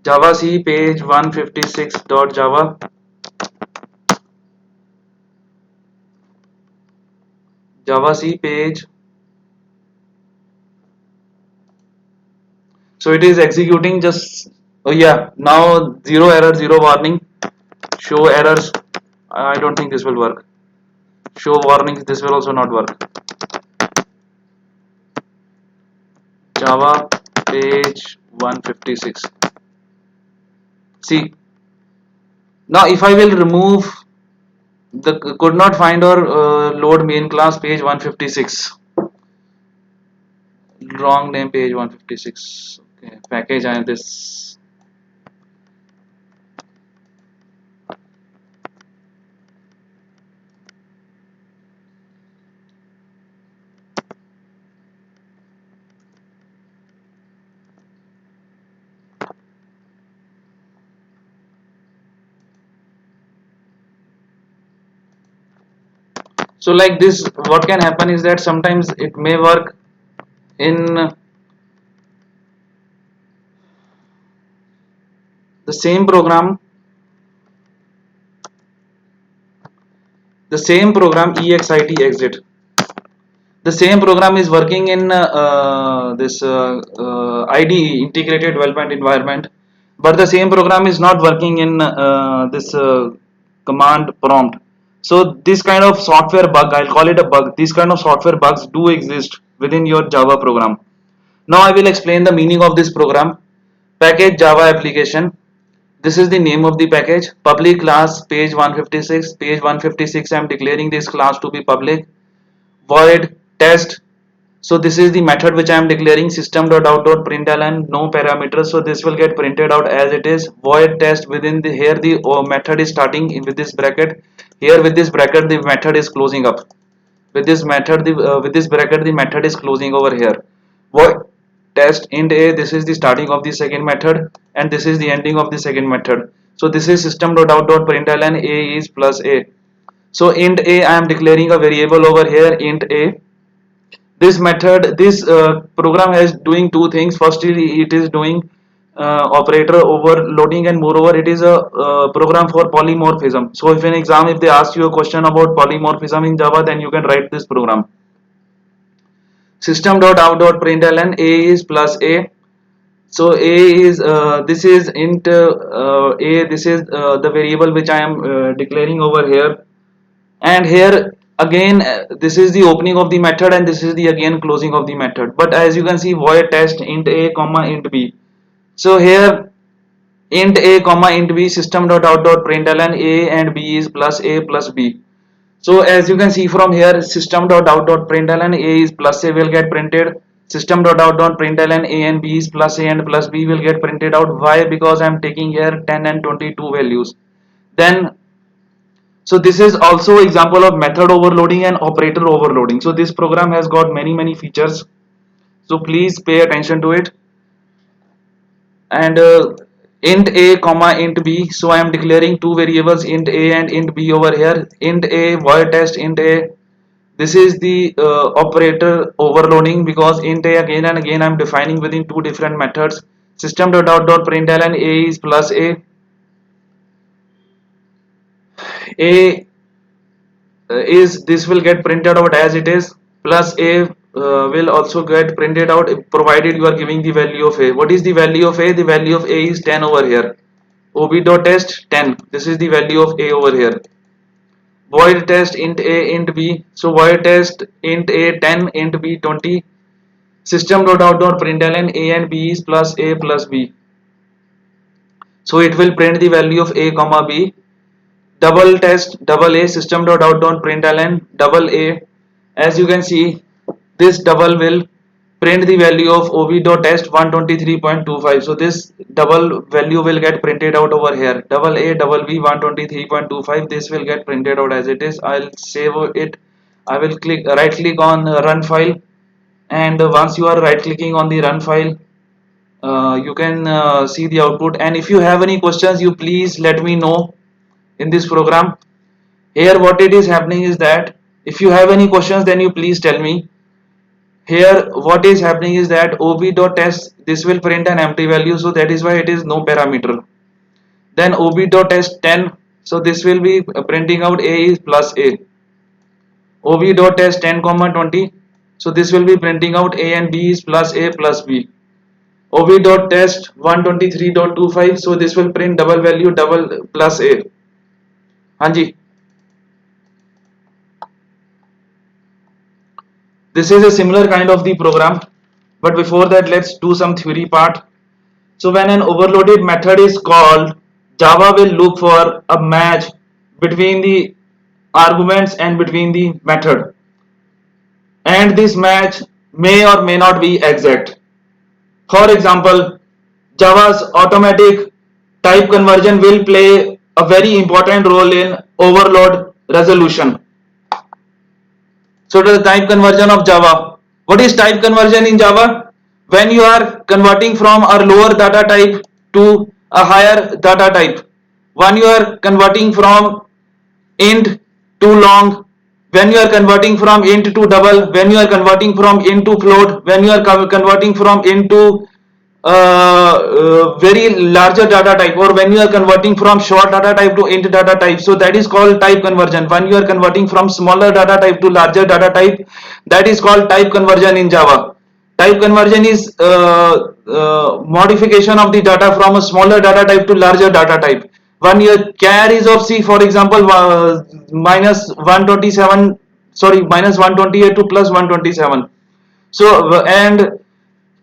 Java C page 156.java. Java C page. So it is executing just, oh yeah, now zero error, zero warning. Show errors. I don't think this will work. Show warnings, this will also not work. Java page 156. See, now if I will remove the could not find or load main class page 156. Wrong name page 156. Okay, package and this. So like this, what can happen is that sometimes it may work in the same program, exit exit. The same program is working in this IDE, integrated development environment, but the same program is not working in this command prompt. So this kind of software bug, I'll call it a bug, these kind of software bugs do exist within your Java program. Now I will explain the meaning of this program. Package Java application. This is the name of the package. Public class page 156. Page 156, I am declaring this class to be public. Void test. So this is the method which I am declaring, system.out.println, no parameters. So this will get printed out as it is. Void test, within the here the method is starting with this bracket. Here with this bracket the method is closing up. With this method with this bracket the method is closing over here. Void test int a, this is the starting of the second method and this is the ending of the second method. So this is system.out.println, a is plus a. So int a, I am declaring a variable over here, int a. This method, this program has doing two things. Firstly, it is doing operator overloading, and moreover it is a program for polymorphism. So if in exam, if they ask you a question about polymorphism in Java, then you can write this program. System.out.println, a is plus a. So a is this is int a, this is the variable which I am declaring over here, and here again this is the opening of the method and this is the again closing of the method. But as you can see, void test int a comma int b. So here int a comma int b, system.out.println, a and b is plus a plus b. So as you can see from here, system.out.println, a is plus a will get printed. System.out.println, a and b is plus a and plus b will get printed out. Why? Because I am taking here 10 and 22 values. Then so this is also example of method overloading and operator overloading. So this program has got many features. So please pay attention to it. And int a comma int b. So I am declaring two variables, int a and int b over here. Int a void test int a. This is the operator overloading, because int a again and again I am defining within two different methods. System.out.println, a is plus a. A is this will get printed out as it is, plus a will also get printed out provided you are giving the value of a. What is the value of a? The value of a is 10 over here. Ob.test 10, this is the value of a over here. Void test int a int b. So void test int a 10, int b 20. System.out.println, a and b is plus a plus b. So it will print the value of a comma b. Double test double a, system.out.println double a. As you can see, this double will print the value of ob.test 123.25. So this double value will get printed out over here. Double a double b 123.25. This will get printed out as it is. I'll save it. I will right click on run file, and once you are right clicking on the run file, you can see the output. And if you have any questions, you please let me know in this program. Here what it is happening is that if you have any questions, then you please tell me. here what is happening is that ob.test, this will print an empty value, so that is why it is no parameter. Then ob.test 10, so this will be printing out a is plus a. ob.test 10 comma 20, so this will be printing out a and b is plus a plus b. ob.test 123.25, so this will print double value double plus a. Hanji, this is a similar kind of the program, but before that let's do some theory part. So when an overloaded method is called, Java will look for a match between the arguments and between the method, and this match may or may not be exact. For example, Java's automatic type conversion will play a very important role in overload resolution. So the type conversion of Java. What is type conversion in Java? When you are converting from a lower data type to a higher data type. When you are converting from int to long, when you are converting from int to double, when you are converting from int to float, when you are converting from int to very larger data type, or when you are converting from short data type to int data type, so that is called type conversion. When you are converting from smaller data type to larger data type, that is called type conversion in Java. Type conversion is modification of the data from a smaller data type to larger data type. When your char is of C, for example, minus 127, sorry, minus 128 to plus 127. So and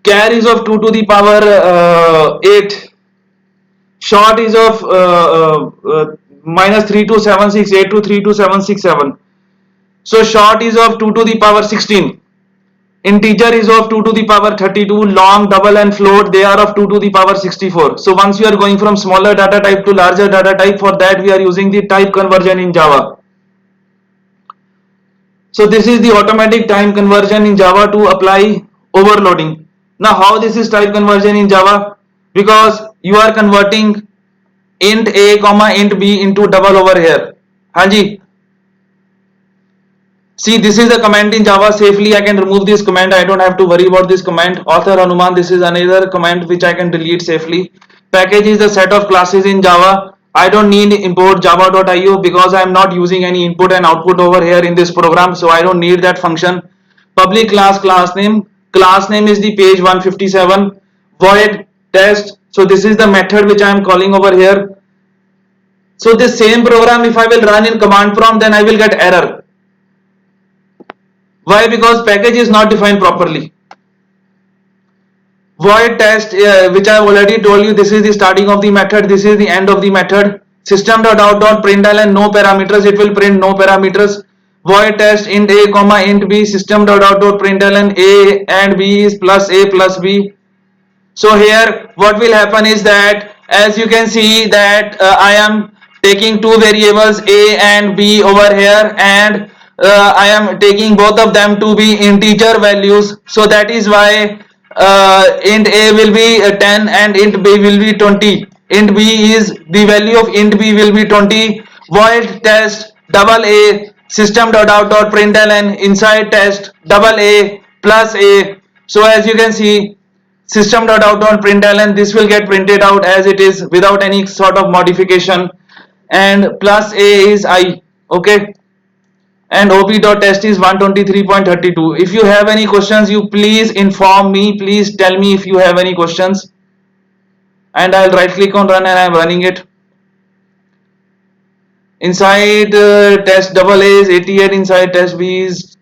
char is of 2 to the power 8, short is of minus 3 to 768 to 3 to 767. So short is of 2 to the power 16, integer is of 2 to the power 32, long, double and float, they are of 2 to the power 64. So once you are going from smaller data type to larger data type, for that we are using the type conversion in Java. So this is the automatic time conversion in Java to apply overloading. Now how this is type conversion in Java? Because you are converting int a comma int b into double over here. Hanji, see, this is the comment in Java. Safely I can remove this comment. I don't have to worry about this comment. Author Hanuman, this is another comment which I can delete safely. Package is the set of classes in Java. I don't need import java.io because I am not using any input and output over here in this program, so I don't need that function. Public class name. Class name is the page 157. Void test. So this is the method which I am calling over here. So this same program, if I will run in command prompt, then I will get error. Why? Because package is not defined properly. Void test, which I have already told you, this is the starting of the method, this is the end of the method. System.out.println, no parameters, it will print no parameters. Void test int a comma int b, system.out.println a and b is plus a plus b. So here what will happen is that, as you can see that I am taking two variables a and b over here, and I am taking both of them to be integer values, so that is why int a will be 10 and int b will be 20. Int b is the value of int b will be 20. Void test double a system.out.println inside test double a plus a. So as you can see, system.out.println, this will get printed out as it is without any sort of modification, and plus a is I, okay, and ob.test is 123.32. If you have any questions, you please inform me, please tell me if you have any questions, and I'll right click on run and I'm running it. Inside test double A is 88, inside test B is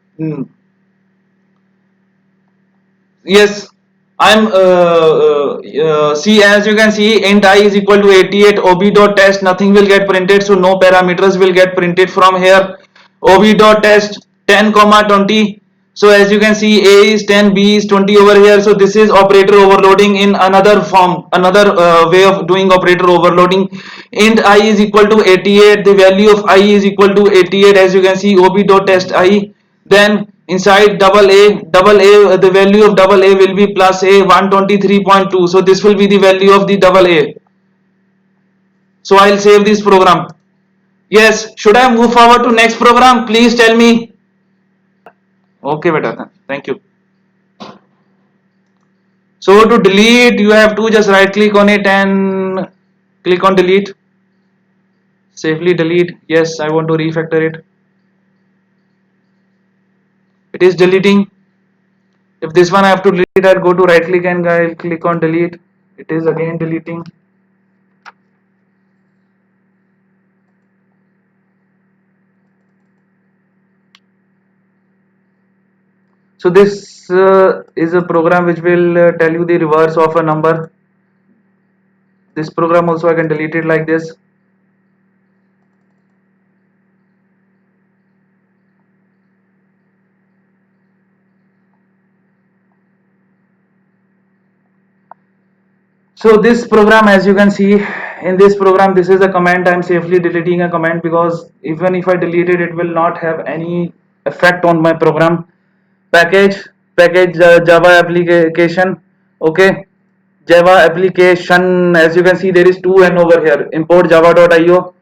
yes, I'm see, as you can see, int I is equal to 88. ob.test, nothing will get printed, so no parameters will get printed from here. ob.test 10 comma 20, so as you can see, a is 10, b is 20 over here. So this is operator overloading in another form, another way of doing operator overloading. Int I is equal to 88, the value of I is equal to 88, as you can see, ob.test I. Then inside double a, the value of double a will be plus a 123.2, so this will be the value of the double a. So I'll save this program. Yes, should I move forward to next program? Please tell me. Okay beta, thank you. So to delete, you have to just right click on it and click on delete. Safely delete. Yes, I want to refactor it. It is deleting. If this one I have to delete, I'll go to right click and I'll click on delete. It is again deleting. So this is a program which will tell you the reverse of a number. This program also I can delete it like this. So this program, as you can see in this program, this is a command. I'm safely deleting a command because even if I delete it, it will not have any effect on my program. Package Java application. Okay, Java application. As you can see, there is 2n over here. Import java.io.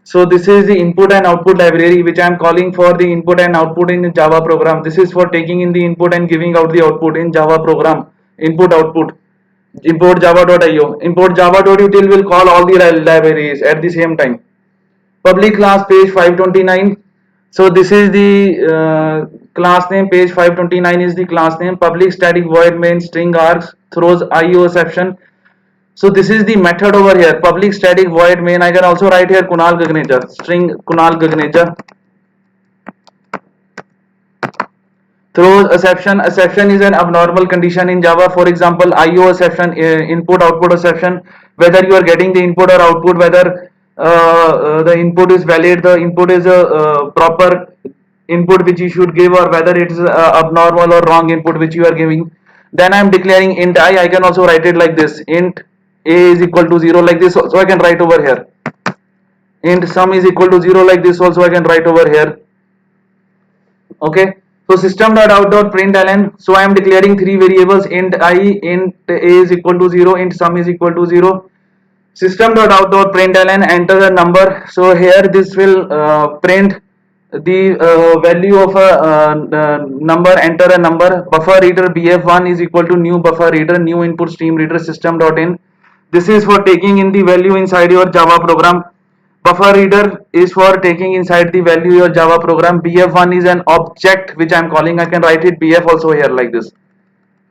So this is the input and output library which I am calling for the input and output in Java program. This is for taking in the input and giving out the output in Java program. Input output. Import java.io. Import java.util will call all the libraries at the same time. Public class page 529. So this is the class name. Page 529 is the class name. Public static void main string args throws io exception. So this is the method over here. Public static void main. I can also write here Kunal Gagneja. String Kunal Gagneja. Throws exception. Exception is an abnormal condition in Java. For example, IO exception, input output exception. Whether you are getting the input or output, whether the input is valid, the input is a proper input which you should give, or whether it is abnormal or wrong input which you are giving. Then I am declaring int I. I can also write it like this. Int a is equal to 0 like this. So I can write over here. Int sum is equal to 0 like this. Also I can write over here. Okay, so system.out.println. So I am declaring three variables: int I, int a is equal to 0, int sum is equal to 0. System.out.println, enter the number. So here this will print the value of a number. Enter a number. Buffer reader bf1 is equal to new buffer reader, new input stream reader system.in. This is for taking in the value inside your Java program. Buffer reader is for taking inside the value your Java program. Bf1 is an object which I am calling. I can write it bf also here like this.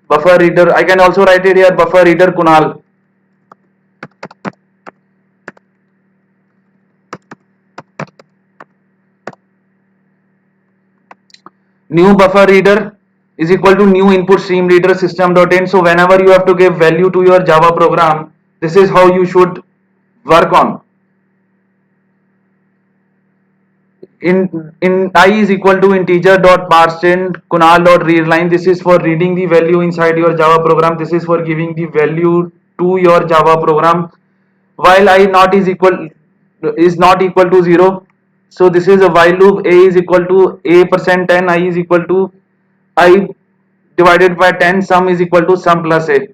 Buffer reader. I can also write it here buffer reader Kunal. New buffer reader is equal to new input stream reader system.in. So whenever you have to give value to your Java program, this is how you should work on. In I is equal to integer dot parseInt kunal dot readline. This is for reading the value inside your Java program. This is for giving the value to your Java program. While I not is not equal to 0. So this is a while loop. A is equal to a percent 10. I is equal to I divided by 10. Sum is equal to sum plus a.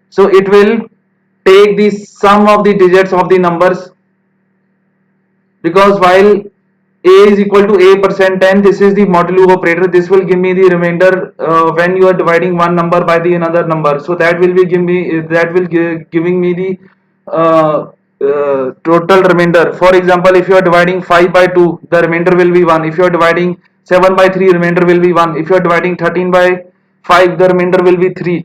So it will take the sum of the digits of the numbers, because while a is equal to a percent 10, this is the modulo operator. This will give me the remainder when you are dividing one number by the another number. So that will be giving me the total remainder. For example, if you are dividing 5 by 2, the remainder will be 1. If you are dividing 7 by 3, remainder will be 1. If you are dividing 13 by 5, the remainder will be 3.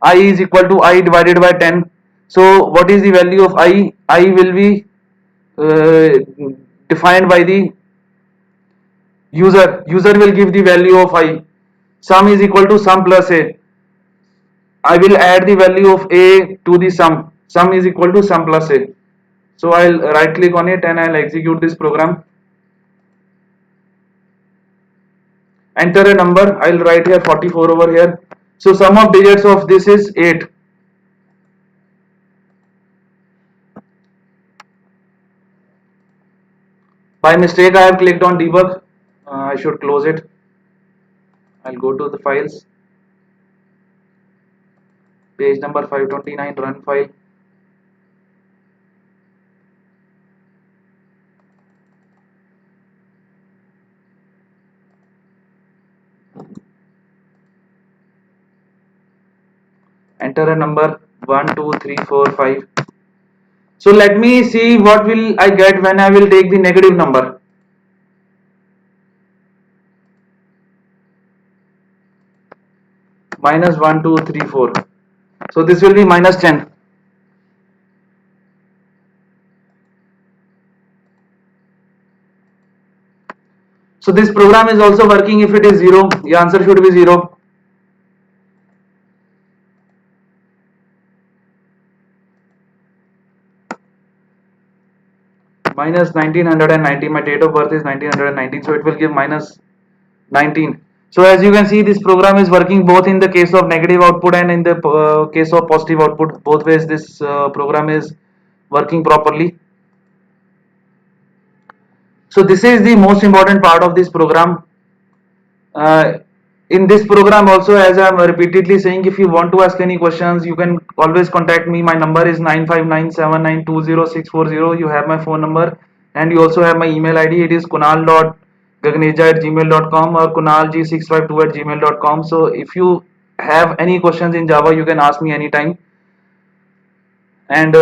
I is equal to I divided by 10. So what is the value of I? I will be uh, defined by the user will give the value of I. Sum is equal to sum plus a. I will add the value of a to the sum is equal to sum plus a. So I'll right click on it and I'll execute this program. Enter a number. I'll write here 44 over here. So sum of digits of this is 8. By mistake I have clicked on debug. I should close it. I'll go to the files, page number 529, run file. enter a number 1 2 3 4 5. So let me see what will I get when I will take the negative number. Minus 1 2 3 4. So this will be minus 10. So this program is also working if it is 0. The answer should be 0. Minus 1990. My date of birth is 1919. So it will give minus 19. So as you can see, this program is working both in the case of negative output and in the case of positive output. Both ways this program is working properly. So this is the most important part of this program. Uh, in this program also, as I am repeatedly saying, if you want to ask any questions, you can always contact me. My number is 9597920640. You have my phone number and you also have my email ID. It is kunal.gagneja@gmail.com or kunalg652@gmail.com. So if you have any questions in Java, you can ask me anytime. And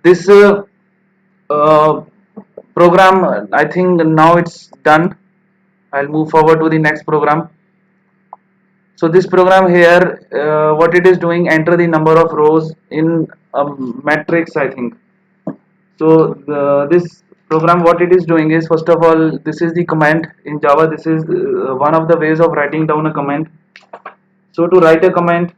this uh, program, I think now it's done. I'll move forward to the next program. So this program here, what it is doing, enter the number of rows in a matrix, I think. So this program, what it is doing is, first of all, this is the command in Java. This is one of the ways of writing down a command. So to write a command,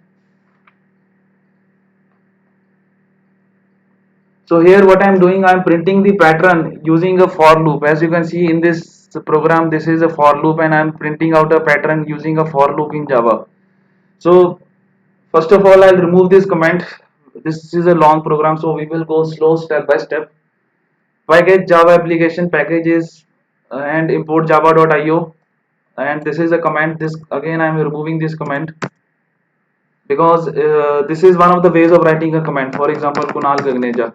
so here what I am doing, I am printing the pattern using a for loop. As you can see in this program, this is a for loop and I am printing out a pattern using a for loop in Java. So first of all, I'll remove this comment. This is a long program, so we will go slow step by step. Package Java application packages and import java.io, and this is a comment. This again, I am removing this comment because this is one of the ways of writing a comment. For example, Kunal Gagneja.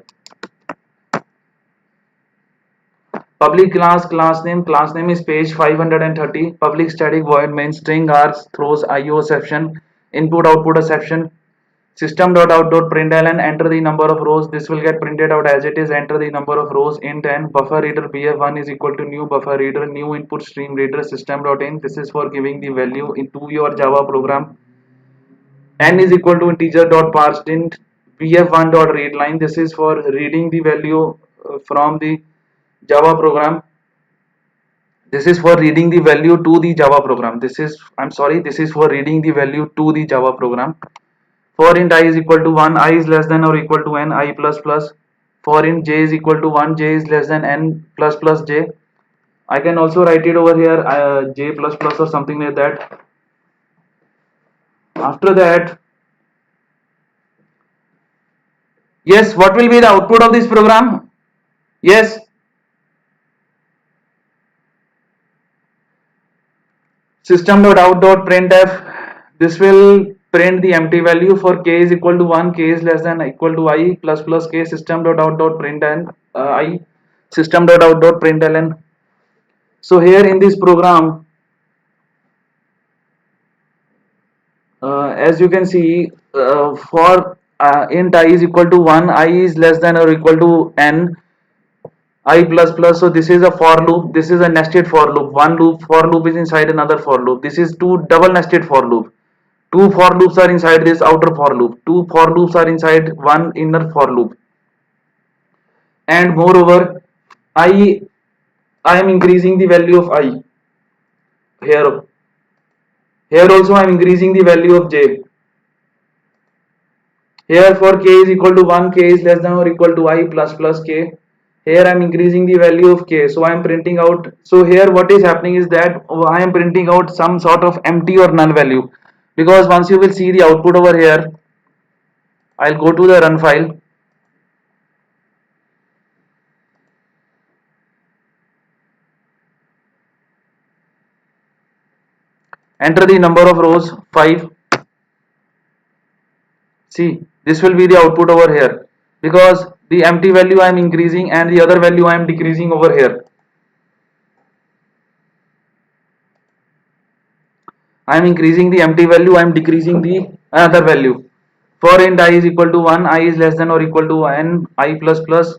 Public class name is page 530. Public static void main string args throws io exception input output exception system.out.println, enter the number of rows. This will get printed out as it is. Enter the number of rows int n buffer reader bf1 is equal to new buffer reader new input stream reader system.in. This is for giving the value into your Java program. N is equal to integer dot parsed int bf1 dot read line. This is for reading the value from the Java program. This is for reading the value to the Java program. This is, I'm sorry, this is for reading the value to the Java program. For int I is equal to 1, I is less than or equal to n, I plus plus. For int j is equal to 1, j is less than n plus plus j. I can also write it over here j plus plus or something like that. After that, yes, what will be the output of this program? Yes, system.out.printf. This will print the empty value for k is equal to 1, k is less than equal to I plus plus k system.out.println I system.out.println. So here in this program, as you can see, for int I is equal to 1, I is less than or equal to n, I plus plus. So this is a for loop. This is a nested for loop. One loop for loop is inside another for loop. This is two double nested for loop. Two for loops are inside this outer for loop. Two for loops are inside one inner for loop. And moreover, I I am increasing the value of I. Here here also I am increasing the value of j. Here for k is equal to 1, k is less than or equal to I plus plus k. Here I am increasing the value of k. So I am printing out. So here what is happening is that I am printing out some sort of empty or null value. Because once you will see the output over here, I'll go to the run file. Enter the number of rows 5. See, this will be the output over here. Because the empty value I am increasing and the other value I am decreasing over here. I am increasing the empty value, I am decreasing the another value. for int I is equal to 1, I is less than or equal to n, I plus plus,